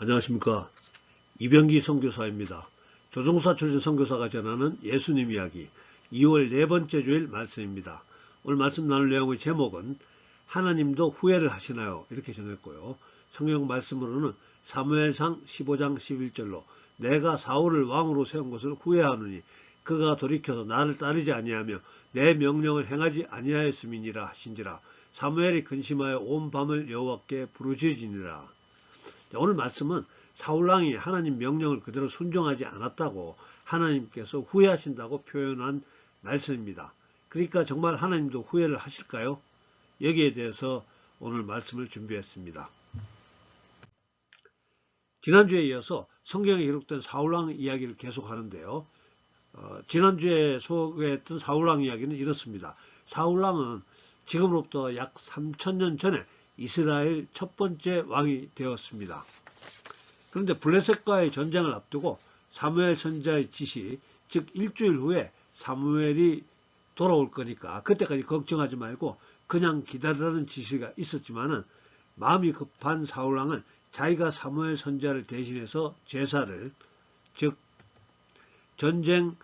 안녕하십니까. 이병기 선교사입니다. 조종사 출신 선교사가 전하는 예수님 이야기 2월 네 번째 주일 말씀입니다. 오늘 말씀 나눌 내용의 제목은 하나님도 후회를 하시나요? 이렇게 정했고요. 성경 말씀으로는 사무엘상 15장 11절로 내가 사울을 왕으로 세운 것을 후회하노니 그가 돌이켜서 나를 따르지 아니하며 내 명령을 행하지 아니하였음이니라 하신지라. 사무엘이 근심하여 온 밤을 여호와께 부르짖으니라. 오늘 말씀은 사울왕이 하나님 명령을 그대로 순종하지 않았다고 하나님께서 후회하신다고 표현한 말씀입니다. 그러니까 정말 하나님도 후회를 하실까요? 여기에 대해서 오늘 말씀을 준비했습니다. 지난주에 이어서 성경에 기록된 사울왕 이야기를 계속하는데요. 지난주에 소개했던 사울왕 이야기는 이렇습니다. 사울왕은 지금으로부터 약 3000년 전에 이스라엘 첫 번째 왕이 되었습니다. 그런데 블레셋과의 전쟁을 앞두고 사무엘 선지자의 지시, 즉 일주일 후에 사무엘이 돌아올 거니까 그때까지 걱정하지 말고 그냥 기다리라는 지시가 있었지만은 마음이 급한 사울왕은 자기가 사무엘 선지자를 대신해서 제사를, 즉 전쟁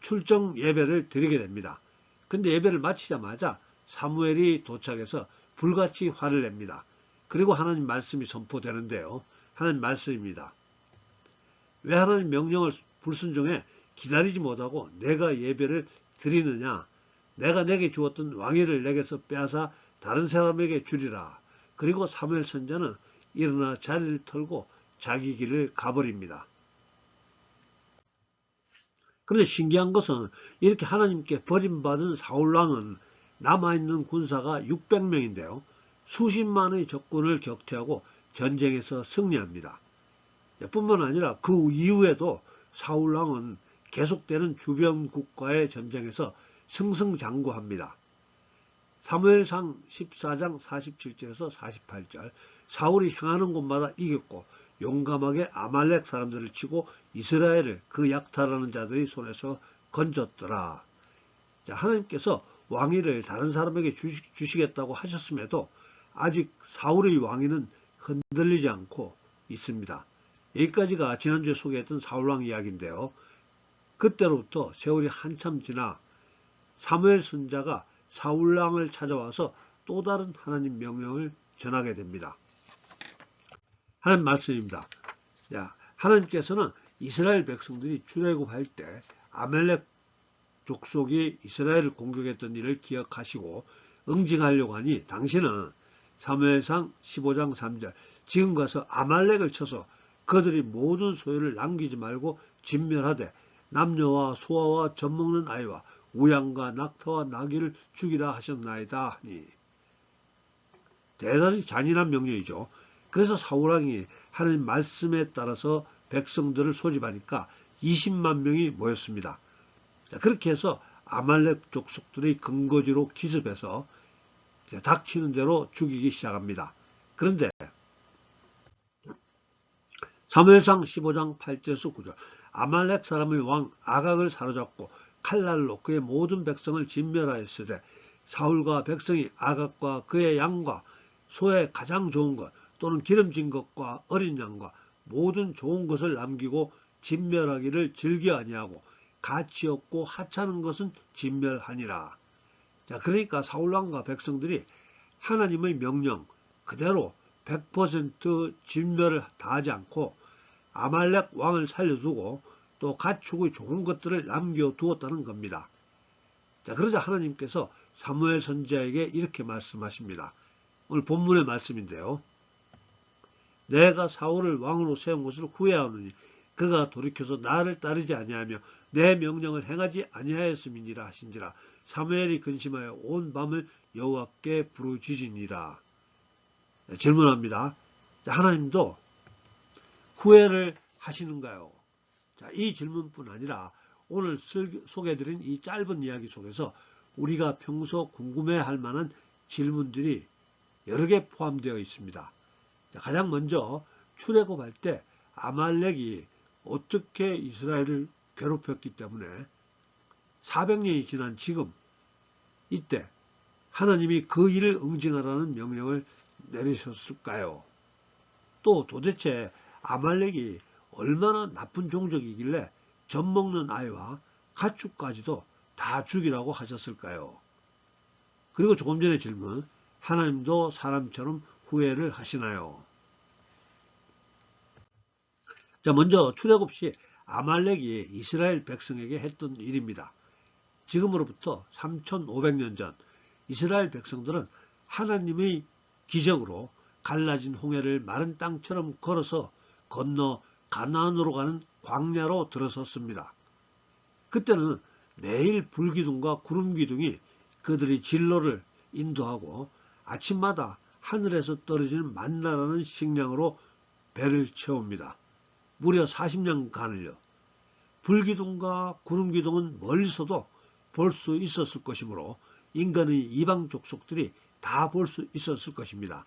출정 예배를 드리게 됩니다. 근데 예배를 마치자마자 사무엘이 도착해서 불같이 화를 냅니다. 그리고 하나님 말씀이 선포되는데요. 하나님 말씀입니다. 왜 하나님 명령을 불순종해 기다리지 못하고 내가 예배를 드리느냐? 내가 내게 주었던 왕위를 내게서 빼앗아 다른 사람에게 주리라. 그리고 사무엘 선지자는 일어나 자리를 털고 자기 길을 가버립니다. 그런데 신기한 것은 이렇게 하나님께 버림받은 사울왕은 남아있는 군사가 600명인데요. 수십만의 적군을 격퇴하고 전쟁에서 승리합니다. 뿐만 아니라 그 이후에도 사울왕은 계속되는 주변 국가의 전쟁에서 승승장구합니다. 사무엘상 14장 47절에서 48절 사울이 향하는 곳마다 이겼고 용감하게 아말렉 사람들을 치고 이스라엘을 그 약탈하는 자들의 손에서 건졌더라. 자, 하나님께서 왕위를 다른 사람에게 주시겠다고 하셨음에도 아직 사울의 왕위는 흔들리지 않고 있습니다. 여기까지가 지난주에 소개했던 사울왕 이야기인데요. 그때로부터 세월이 한참 지나 사무엘 선지자가 사울왕을 찾아와서 또 다른 하나님 명령을 전하게 됩니다. 하나님 말씀입니다. 자, 하나님께서는 이스라엘 백성들이 출애굽할 때 아말렉 족속이 이스라엘을 공격했던 일을 기억하시고 응징하려고 하니 당신은 사무엘상 15장 3절 지금 가서 아말렉을 쳐서 그들이 모든 소유를 남기지 말고 진멸하되 남녀와 소아와 젖먹는 아이와 우양과 낙타와 나귀를 죽이라 하셨나이다 하니. 대단히 잔인한 명령이죠. 그래서 사울왕이 하나님 말씀에 따라서 백성들을 소집하니까 20만 명이 모였습니다. 자, 그렇게 해서 아말렉 족속들의 근거지로 기습해서 닥치는 대로 죽이기 시작합니다. 그런데 사무엘상 15장 8절에서 9절 아말렉 사람의 왕 아각을 사로잡고 칼날로 그의 모든 백성을 진멸하였으되 사울과 백성이 아각과 그의 양과 소의 가장 좋은 것 또는 기름진 것과 어린 양과 모든 좋은 것을 남기고 진멸하기를 즐겨 아니하고 가치 없고 하찮은 것은 진멸하니라. 자, 그러니까 사울왕과 백성들이 하나님의 명령 그대로 100% 진멸을 다하지 않고 아말렉 왕을 살려두고 또 가축의 좋은 것들을 남겨두었다는 겁니다. 자, 그러자 하나님께서 사무엘 선지자에게 이렇게 말씀하십니다. 오늘 본문의 말씀인데요. 내가 사울을 왕으로 세운 것을 후회하노니 그가 돌이켜서 나를 따르지 아니하며 내 명령을 행하지 아니하였음이니라 하신지라. 사무엘이 근심하여 온 밤을 여호와께 부르짖으니라. 질문합니다. 하나님도 후회를 하시는가요? 자, 이 질문뿐 아니라 오늘 소개해드린 이 짧은 이야기 속에서 우리가 평소 궁금해할 만한 질문들이 여러 개 포함되어 있습니다. 자, 가장 먼저 출애굽할 때 아말렉이 어떻게 이스라엘을 괴롭혔기 때문에 400년이 지난 지금 이때 하나님이 그 일을 응징하라는 명령을 내리셨을까요? 또 도대체 아말렉이 얼마나 나쁜 종족이길래 젖먹는 아이와 가축까지도 다 죽이라고 하셨을까요? 그리고 조금 전에 질문, 하나님도 사람처럼 후회를 하시나요? 자, 먼저 출애굽 시 아말렉이 이스라엘 백성에게 했던 일입니다. 지금으로부터 3500년 전 이스라엘 백성들은 하나님의 기적으로 갈라진 홍해를 마른 땅처럼 걸어서 건너 가나안으로 가는 광야로 들어섰습니다. 그때는 매일 불기둥과 구름기둥이 그들의 진로를 인도하고 아침마다 하늘에서 떨어지는 만나라는 식량으로 배를 채웁니다. 무려 40년간을요. 불기둥과 구름기둥은 멀리서도 볼 수 있었을 것이므로 인간의 이방 족속들이 다 볼 수 있었을 것입니다.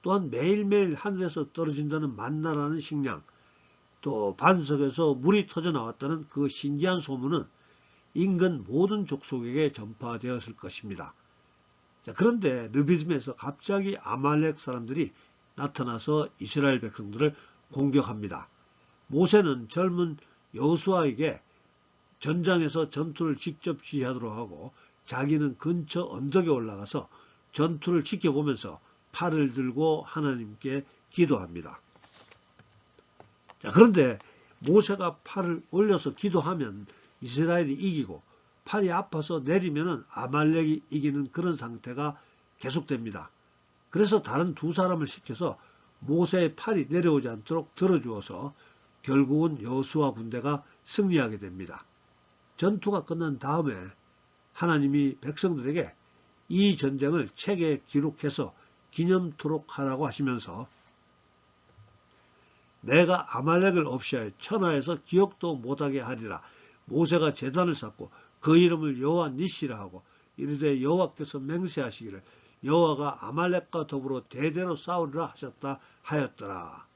또한 매일매일 하늘에서 떨어진다는 만나라는 식량, 또 반석에서 물이 터져 나왔다는 그 신기한 소문은 인근 모든 족속에게 전파되었을 것입니다. 자, 그런데 르비딤에서 갑자기 아말렉 사람들이 나타나서 이스라엘 백성들을 공격합니다. 모세는 젊은 여호수아에게 전장에서 전투를 직접 지휘하도록 하고 자기는 근처 언덕에 올라가서 전투를 지켜보면서 팔을 들고 하나님께 기도합니다. 자, 그런데 모세가 팔을 올려서 기도하면 이스라엘이 이기고 팔이 아파서 내리면 아말렉이 이기는 그런 상태가 계속됩니다. 그래서 다른 두 사람을 시켜서 모세의 팔이 내려오지 않도록 들어주어서 결국은 여호수아 군대가 승리하게 됩니다. 전투가 끝난 다음에 하나님이 백성들에게 이 전쟁을 책에 기록해서 기념토록 하라고 하시면서 내가 아말렉을 없이하여 천하에서 기억도 못하게 하리라. 모세가 제단을 쌓고 그 이름을 여호와 니시라 하고 이르되 여호와께서 맹세하시기를 여호와가 아말렉과 더불어 대대로 싸우리라 하셨다 하였더라.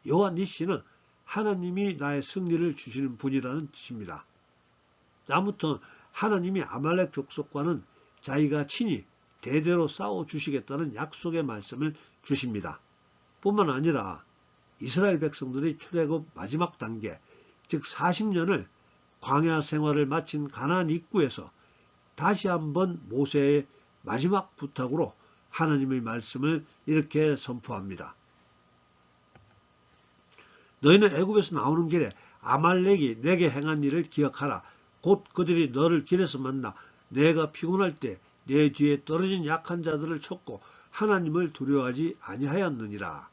여호와 니시는 하나님이 나의 승리를 주시는 분이라는 뜻입니다. 아무튼 하나님이 아말렉 족속과는 자기가 친히 대대로 싸워 주시겠다는 약속의 말씀을 주십니다. 뿐만 아니라 이스라엘 백성들이 출애굽 마지막 단계, 즉 40년을 광야 생활을 마친 가나안 입구에서 다시 한번 모세의 마지막 부탁으로 하나님의 말씀을 이렇게 선포합니다. 너희는 애굽에서 나오는 길에 아말렉이 내게 행한 일을 기억하라. 곧 그들이 너를 길에서 만나 내가 피곤할 때 내 뒤에 떨어진 약한 자들을 쳤고 하나님을 두려워하지 아니하였느니라.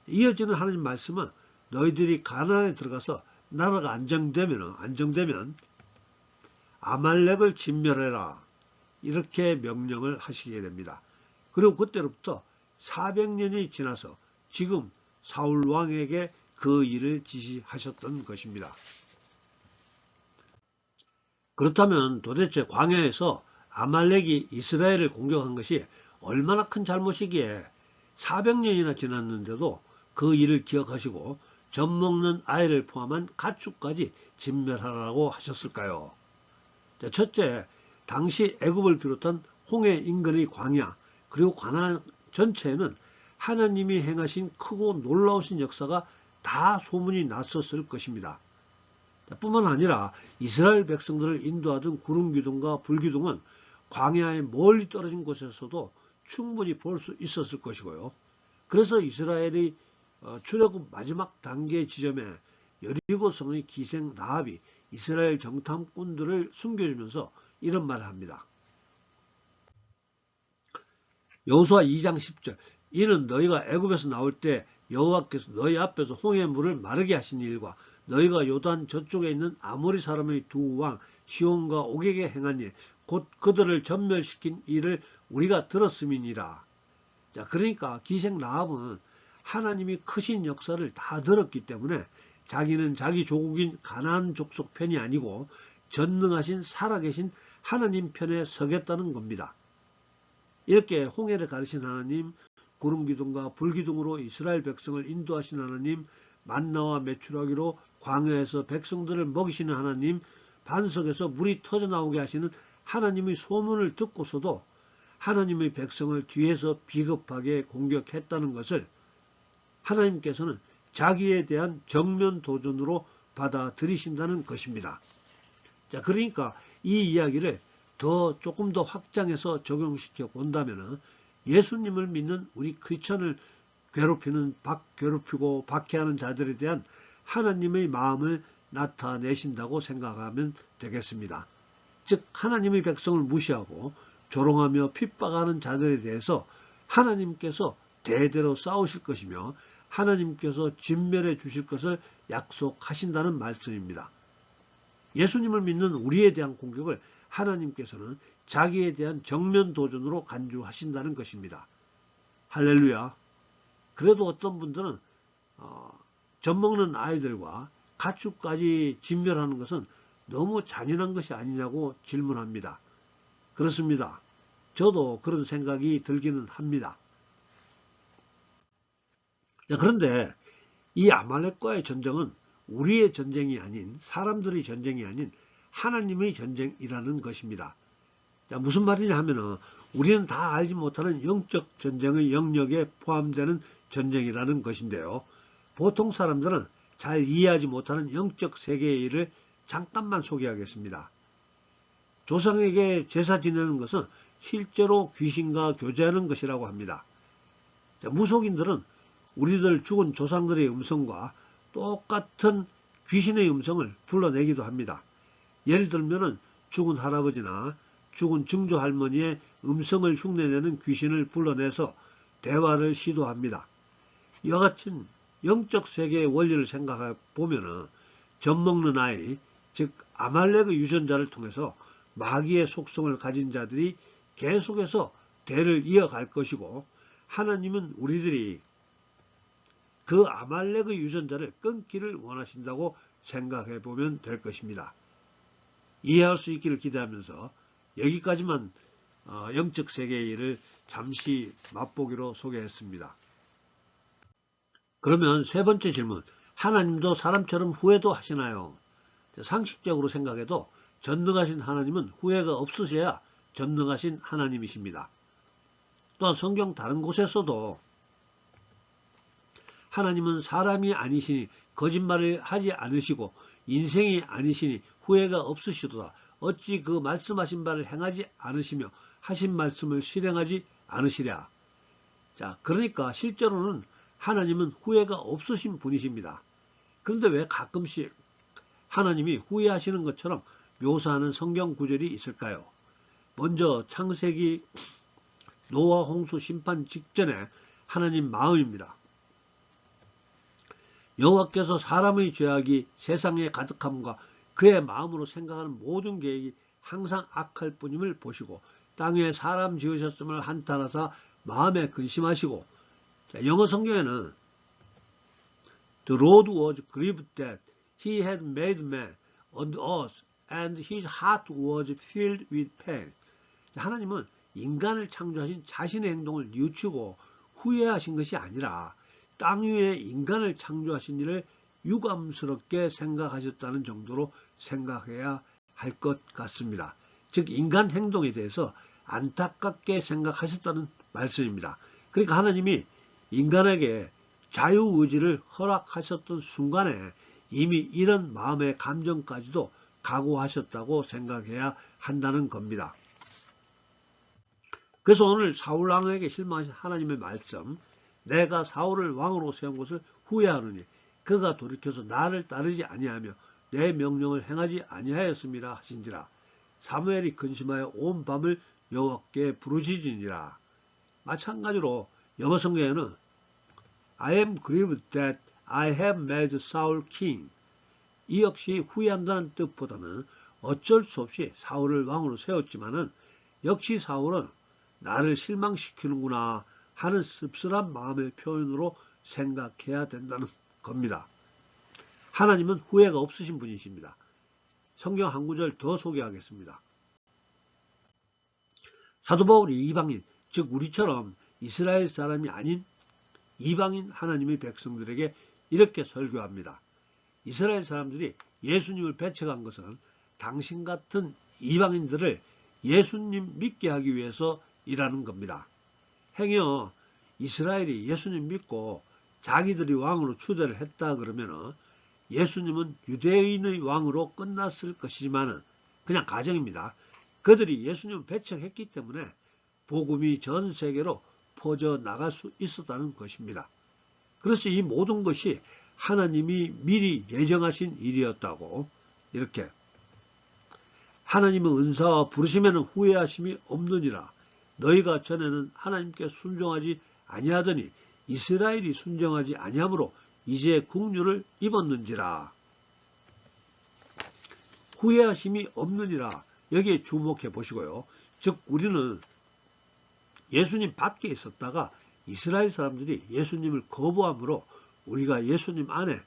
이어지는 하나님 말씀은 너희들이 가나안에 들어가서 나라가 안정되면 아말렉을 진멸해라. 이렇게 명령을 하시게 됩니다. 그리고 그때로부터 400년이 지나서 지금 사울 왕에게 그 일을 지시하셨던 것입니다. 그렇다면 도대체 광야에서 아말렉이 이스라엘을 공격한 것이 얼마나 큰 잘못이기에 400년이나 지났는데도 그 일을 기억하시고 젖먹는 아이를 포함한 가축까지 진멸하라고 하셨을까요? 첫째, 당시 애굽을 비롯한 홍해 인근의 광야 그리고 가나안 전체에는 하나님이 행하신 크고 놀라우신 역사가 다 소문이 났었을 것입니다. 뿐만 아니라 이스라엘 백성들을 인도하던 구름기둥과 불기둥은 광야에 멀리 떨어진 곳에서도 충분히 볼 수 있었을 것이고요. 그래서 이스라엘의 출애굽 마지막 단계 지점에 여리고 성의 기생 라합이 이스라엘 정탐꾼들을 숨겨주면서 이런 말을 합니다. 여호수아 2장 10절 이는 너희가 애굽에서 나올 때 여호와께서 너희 앞에서 홍해 물을 마르게 하신 일과 너희가 요단 저쪽에 있는 아모리 사람의 두 왕 시온과 옥에게 행한 일 곧 그들을 전멸시킨 일을 우리가 들었음이니라. 자, 그러니까 기생 라합은 하나님이 크신 역사를 다 들었기 때문에 자기는 자기 조국인 가나안 족속 편이 아니고 전능하신 살아계신 하나님 편에 서겠다는 겁니다. 이렇게 홍해를 가르신 하나님, 구름기둥과 불기둥으로 이스라엘 백성을 인도하신 하나님, 만나와 메추라기로 광야에서 백성들을 먹이시는 하나님, 반석에서 물이 터져나오게 하시는 하나님의 소문을 듣고서도 하나님의 백성을 뒤에서 비겁하게 공격했다는 것을 하나님께서는 자기에 대한 정면 도전으로 받아들이신다는 것입니다. 자, 그러니까 이 이야기를 조금 더 확장해서 적용시켜 본다면 예수님을 믿는 우리 크리스천을 괴롭히고 박해하는 자들에 대한 하나님의 마음을 나타내신다고 생각하면 되겠습니다. 즉 하나님의 백성을 무시하고 조롱하며 핍박하는 자들에 대해서 하나님께서 대대로 싸우실 것이며 하나님께서 진멸해 주실 것을 약속하신다는 말씀입니다. 예수님을 믿는 우리에 대한 공격을 하나님께서는 자기에 대한 정면 도전으로 간주하신다는 것입니다. 할렐루야. 그래도 어떤 분들은 젖먹는 아이들과 가축까지 진멸하는 것은 너무 잔인한 것이 아니냐고 질문합니다. 그렇습니다. 저도 그런 생각이 들기는 합니다. 그런데 이 아말렉과의 전쟁은 우리의 전쟁이 아닌, 사람들의 전쟁이 아닌 하나님의 전쟁이라는 것입니다. 무슨 말이냐 하면은 우리는 다 알지 못하는 영적 전쟁의 영역에 포함되는 전쟁이라는 것인데요. 보통 사람들은 잘 이해하지 못하는 영적 세계의 일을 잠깐만 소개하겠습니다. 조상에게 제사 지내는 것은 실제로 귀신과 교제하는 것이라고 합니다. 무속인들은 우리들 죽은 조상들의 음성과 똑같은 귀신의 음성을 불러내기도 합니다. 예를 들면 죽은 할아버지나 죽은 증조 할머니의 음성을 흉내내는 귀신을 불러내서 대화를 시도합니다. 이와 같은 영적 세계의 원리를 생각해 보면 젖먹는 아이, 즉 아말렉의 유전자를 통해서 마귀의 속성을 가진 자들이 계속해서 대를 이어갈 것이고, 하나님은 우리들이 그 아말렉의 유전자를 끊기를 원하신다고 생각해 보면 될 것입니다. 이해할 수 있기를 기대하면서 여기까지만 영적 세계의 일을 잠시 맛보기로 소개했습니다. 그러면 세 번째 질문, 하나님도 사람처럼 후회도 하시나요? 상식적으로 생각해도 전능하신 하나님은 후회가 없으셔야 전능하신 하나님이십니다. 또한 성경 다른 곳에서도 하나님은 사람이 아니시니 거짓말을 하지 않으시고 인생이 아니시니 후회가 없으시도다. 어찌 그 말씀하신 바를 행하지 않으시며 하신 말씀을 실행하지 않으시랴. 자, 그러니까 실제로는 하나님은 후회가 없으신 분이십니다. 그런데 왜 가끔씩 하나님이 후회하시는 것처럼 묘사하는 성경 구절이 있을까요? 먼저 창세기 노아 홍수 심판 직전에 하나님 마음입니다. 여호와께서 사람의 죄악이 세상에 가득함과 그의 마음으로 생각하는 모든 계획이 항상 악할 뿐임을 보시고 땅에 사람 지으셨음을 한탄하사 마음에 근심하시고, 영어 성경에는 The Lord was grieved that he had made man on the earth and his heart was filled with pain. 하나님은 인간을 창조하신 자신의 행동을 뉘우치고 후회하신 것이 아니라 땅 위에 인간을 창조하신 일을 유감스럽게 생각하셨다는 정도로 생각해야 할 것 같습니다. 즉 인간 행동에 대해서 안타깝게 생각하셨다는 말씀입니다. 그러니까 하나님이 인간에게 자유의지를 허락하셨던 순간에 이미 이런 마음의 감정까지도 각오하셨다고 생각해야 한다는 겁니다. 그래서 오늘 사울 왕에게 실망하신 하나님의 말씀, 내가 사울을 왕으로 세운 것을 후회하노니 그가 돌이켜서 나를 따르지 아니하며 내 명령을 행하지 아니하였습니다 하신지라. 사무엘이 근심하여 온 밤을 여호와께 부르짖으니라. 마찬가지로 영어 성경에는 I am grieved that I have made Saul king. 이 역시 후회한다는 뜻보다는 어쩔 수 없이 사울을 왕으로 세웠지만은 역시 사울은 나를 실망시키는구나 하는 씁쓸한 마음의 표현으로 생각해야 된다는 겁니다. 하나님은 후회가 없으신 분이십니다. 성경 한 구절 더 소개하겠습니다. 사도 바울이 이방인, 즉 우리처럼 이스라엘 사람이 아닌 이방인 하나님의 백성들에게 이렇게 설교합니다. 이스라엘 사람들이 예수님을 배척한 것은 당신 같은 이방인들을 예수님 믿게 하기 위해서 일하는 겁니다. 행여 이스라엘이 예수님 믿고 자기들이 왕으로 추대를 했다 그러면은 예수님은 유대인의 왕으로 끝났을 것이지만은 그냥 가정입니다. 그들이 예수님을 배척했기 때문에 복음이 전 세계로 퍼져 나갈 수 있었다는 것입니다. 그래서 이 모든 것이 하나님이 미리 예정하신 일이었다고, 이렇게 하나님의 은사와 부르심에는 후회하심이 없느니라. 너희가 전에는 하나님께 순종하지 아니하더니 이스라엘이 순종하지 아니하므로 이제 국류를 입었는지라. 후회하심이 없느니라. 여기에 주목해 보시고요. 즉 우리는 예수님 밖에 있었다가 이스라엘 사람들이 예수님을 거부함으로 우리가 예수님 안에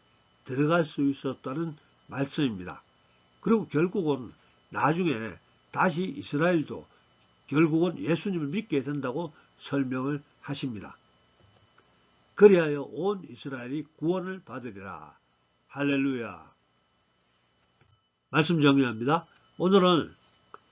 들어갈 수 있었다는 말씀입니다. 그리고 결국은 나중에 다시 이스라엘도 결국은 예수님을 믿게 된다고 설명을 하십니다. 그리하여 온 이스라엘이 구원을 받으리라. 할렐루야. 말씀 정리합니다. 오늘은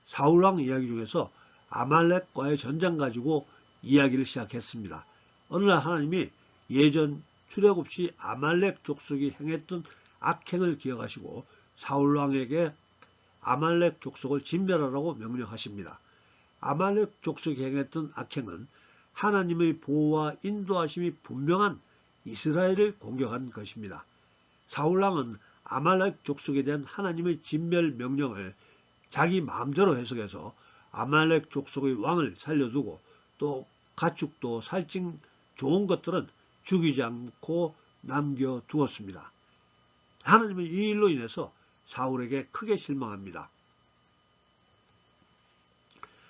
사울왕 이야기 중에서 아말렉과의 전쟁 가지고 이야기를 시작했습니다. 어느 날 하나님이 예전 출애굽시 아말렉 족속이 행했던 악행을 기억하시고 사울왕에게 아말렉 족속을 진멸하라고 명령하십니다. 아말렉 족속이 행했던 악행은 하나님의 보호와 인도하심이 분명한 이스라엘을 공격한 것입니다. 사울왕은 아말렉 족속에 대한 하나님의 진멸 명령을 자기 마음대로 해석해서 아말렉 족속의 왕을 살려두고 또 가축도 살찐 좋은 것들은 죽이지 않고 남겨두었습니다. 하나님은 이 일로 인해서 사울에게 크게 실망합니다.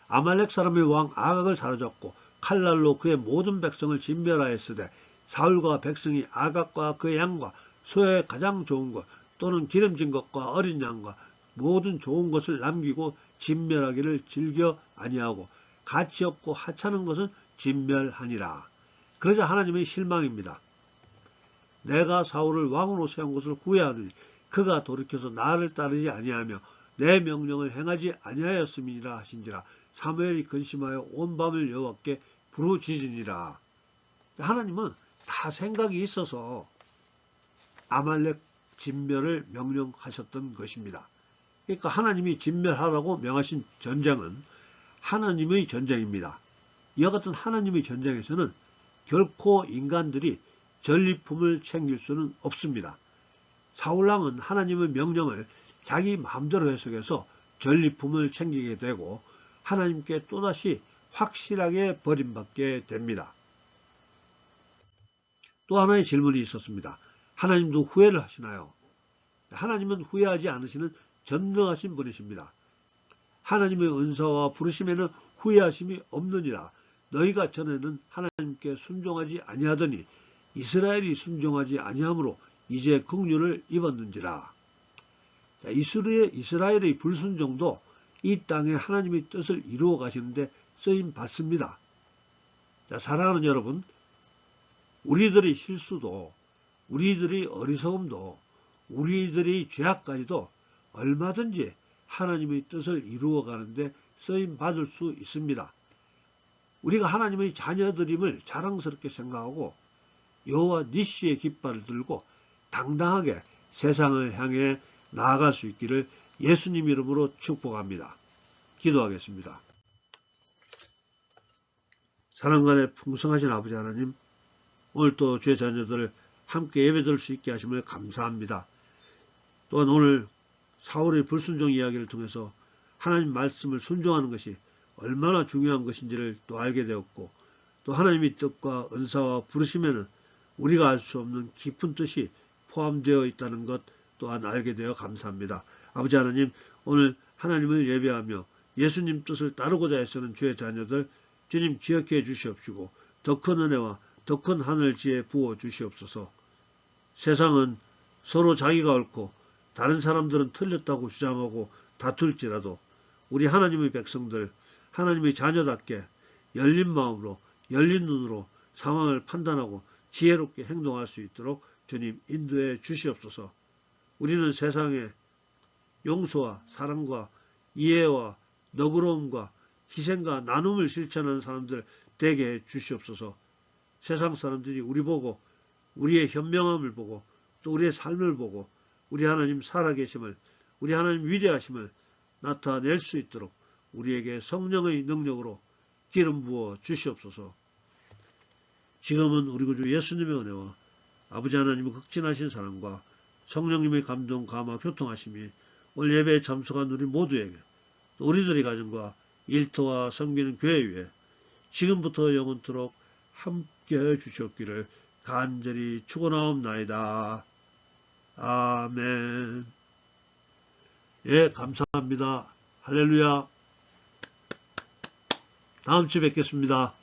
아말렉 사람의 왕 아각을 사로잡고 칼날로 그의 모든 백성을 진멸하였으되 사울과 백성이 아각과 그의 양과 소에 가장 좋은 것 또는 기름진 것과 어린 양과 모든 좋은 것을 남기고 진멸하기를 즐겨 아니하고 가치 없고 하찮은 것은 진멸하니라. 그러자 하나님의 실망입니다. 내가 사울을 왕으로 세운 것을 후회하느니 그가 돌이켜서 나를 따르지 아니하며 내 명령을 행하지 아니하였음이니라 하신지라. 사무엘이 근심하여 온 밤을 여호와께 부르짖으니라. 하나님은 다 생각이 있어서 아말렉 진멸을 명령하셨던 것입니다. 그러니까 하나님이 진멸하라고 명하신 전쟁은 하나님의 전쟁입니다. 이와 같은 하나님의 전쟁에서는 결코 인간들이 전리품을 챙길 수는 없습니다. 사울왕은 하나님의 명령을 자기 마음대로 해석해서 전리품을 챙기게 되고 하나님께 또다시 확실하게 버림받게 됩니다. 또 하나의 질문이 있었습니다. 하나님도 후회를 하시나요? 하나님은 후회하지 않으시는 전능하신 분이십니다. 하나님의 은사와 부르심에는 후회하심이 없느니라. 너희가 전에는 하나님께 순종하지 아니하더니 이스라엘이 순종하지 아니하므로 이제 긍휼을 입었는지라. 이스라엘의 불순종도 이 땅에 하나님의 뜻을 이루어 가시는데 쓰임 받습니다. 사랑하는 여러분, 우리들의 실수도 우리들의 어리석음도 우리들의 죄악까지도 얼마든지 하나님의 뜻을 이루어 가는데 쓰임 받을 수 있습니다. 우리가 하나님의 자녀들임을 자랑스럽게 생각하고 여호와 니시의 깃발을 들고 당당하게 세상을 향해 나아갈 수 있기를 예수님 이름으로 축복합니다. 기도하겠습니다. 사랑간에 풍성하신 아버지 하나님, 오늘 또 주의 자녀들을 함께 예배드릴 수 있게 하심을 감사합니다. 또한 오늘 사울의 불순종 이야기를 통해서 하나님 말씀을 순종하는 것이 얼마나 중요한 것인지를 또 알게 되었고, 또 하나님의 뜻과 은사와 부르심에는 우리가 알 수 없는 깊은 뜻이 포함되어 있다는 것 또한 알게 되어 감사합니다. 아버지 하나님, 오늘 하나님을 예배하며 예수님 뜻을 따르고자 애쓰는 주의 자녀들 주님 기억해 주시옵시고 더 큰 은혜와 더 큰 하늘지에 부어 주시옵소서. 세상은 서로 자기가 옳고 다른 사람들은 틀렸다고 주장하고 다툴지라도 우리 하나님의 백성들, 하나님의 자녀답게 열린 마음으로 열린 눈으로 상황을 판단하고 지혜롭게 행동할 수 있도록 주님 인도해 주시옵소서. 우리는 세상에 용서와 사랑과 이해와 너그러움과 희생과 나눔을 실천하는 사람들 되게 해 주시옵소서. 세상 사람들이 우리 보고 우리의 현명함을 보고 또 우리의 삶을 보고 우리 하나님 살아계심을, 우리 하나님 위대하심을 나타낼 수 있도록 우리에게 성령의 능력으로 기름 부어 주시옵소서. 지금은 우리 구주 예수님의 은혜와 아버지 하나님의 극진하신 사랑과 성령님의 감동, 감화, 교통하심이 오늘 예배에 참석한 우리 모두에게, 또 우리들의 가정과 일터와 섬기는 교회 위에 지금부터 영원토록 함께해 주시옵기를 간절히 축원하옵나이다. 아멘. 예, 감사합니다. 할렐루야. 다음 주에 뵙겠습니다.